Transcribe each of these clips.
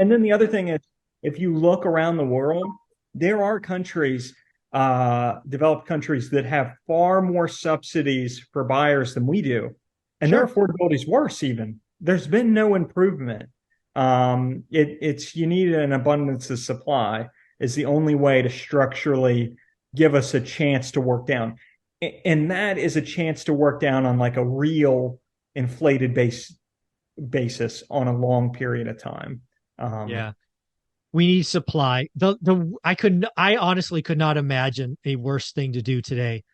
And then the other thing is, if you look around the world, there are countries, developed countries that have far more subsidies for buyers than we do, and their Sure. affordability is worse even. There's been no improvement. It's you need an abundance of supply is the only way to structurally give us a chance to work down. And that is a chance to work down on like a real inflated basis on a long period of time. Um, Yeah. We need supply. I honestly could not imagine a worse thing to do today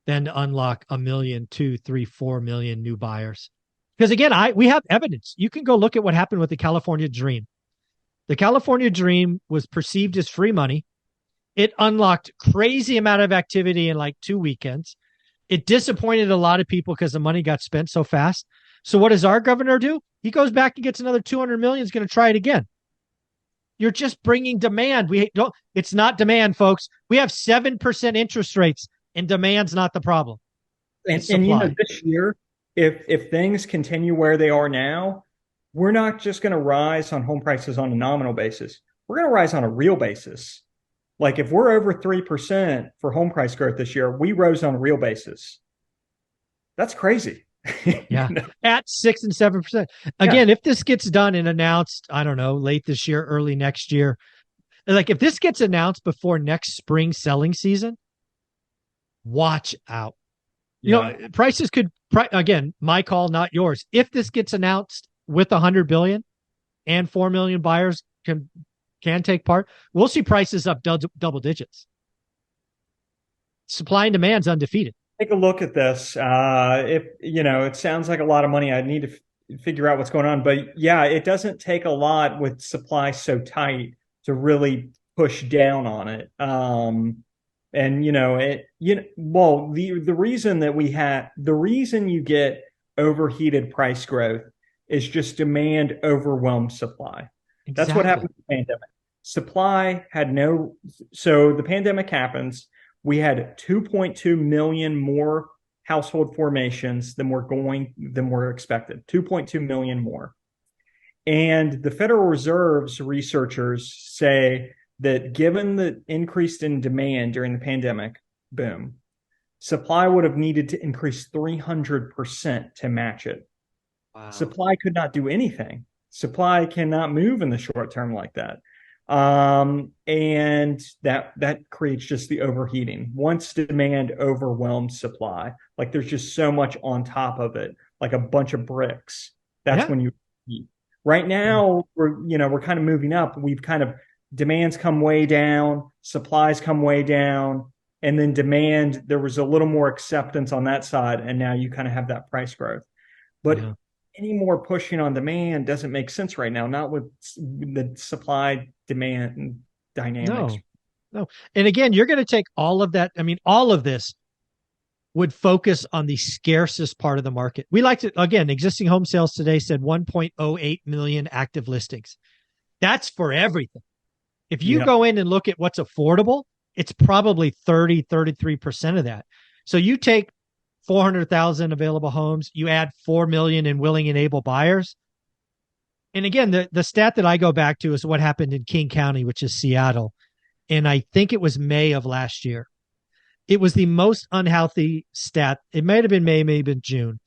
than to unlock a million, 2, 3, 4 million new buyers. Because again, we have evidence. You can go look at what happened with the California Dream. The California Dream was perceived as free money. It unlocked crazy amount of activity in like 2 weekends. It disappointed a lot of people because the money got spent so fast. So what does our governor do? He goes back and gets another 200 million. Is going to try it again. You're just bringing demand. We don't. It's not demand, folks. We have 7% interest rates, and demand's not the problem. It's and supply. this year, if things continue where they are now, we're not just going to rise on home prices on a nominal basis. We're going to rise on a real basis. Like if we're over 3% for home price growth this year, we rose on a real basis. That's crazy. Yeah, at 6 and 7%. Yeah. Again, if this gets done and announced, I don't know, late this year, early next year, like if this gets announced before next spring selling season, watch out. Yeah. Prices could again, my call, not yours. If this gets announced with 100 billion and 4 million buyers can take part, we'll see prices up double digits. Supply and demand's undefeated. Take a look at this. If it sounds like a lot of money. I need to figure out what's going on. But yeah, it doesn't take a lot with supply so tight to really push down on it. And well, the reason that the reason you get overheated price growth is just demand overwhelmed supply. That's what Exactly. happened with the pandemic. Supply had no, so the pandemic happens. We had 2.2 million more household formations than were expected. 2.2 million more. And the Federal Reserve's researchers say that given the increase in demand during the pandemic boom, supply would have needed to increase 300% to match it. Wow. Supply could not do anything. Supply cannot move in the short term like that. And that creates just the overheating. Once demand overwhelms supply, like there's just so much on top of it, like a bunch of bricks. That's Yeah. when you eat. Right Yeah. now, we're kind of moving up. We've kind of demands come way down, supplies come way down, and then demand, there was a little more acceptance on that side, and now you kind of have that price growth. But Yeah. any more pushing on demand doesn't make sense right now, not with the supply demand dynamics. No. No. And again, you're going to take all of that. I mean, all of this would focus on the scarcest part of the market. We like to, again, existing home sales today said 1.08 million active listings. That's for everything. If you Yeah. go in and look at what's affordable, it's probably 33% of that. So you take 400,000 available homes, you add 4 million in willing and able buyers. And again, the stat that I go back to is what happened in King County, which is Seattle. And I think it was May of last year. It was the most unhealthy stat. It might have been May, maybe been June.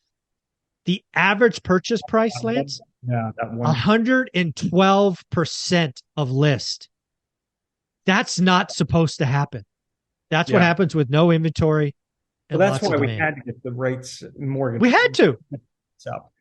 The average purchase price, Lance, Yeah, that one. 112% of list. That's not supposed to happen. That's what Yeah. happens with no inventory Well, and that's lots of why we demand. had to get the rates, We mortgage had to. up.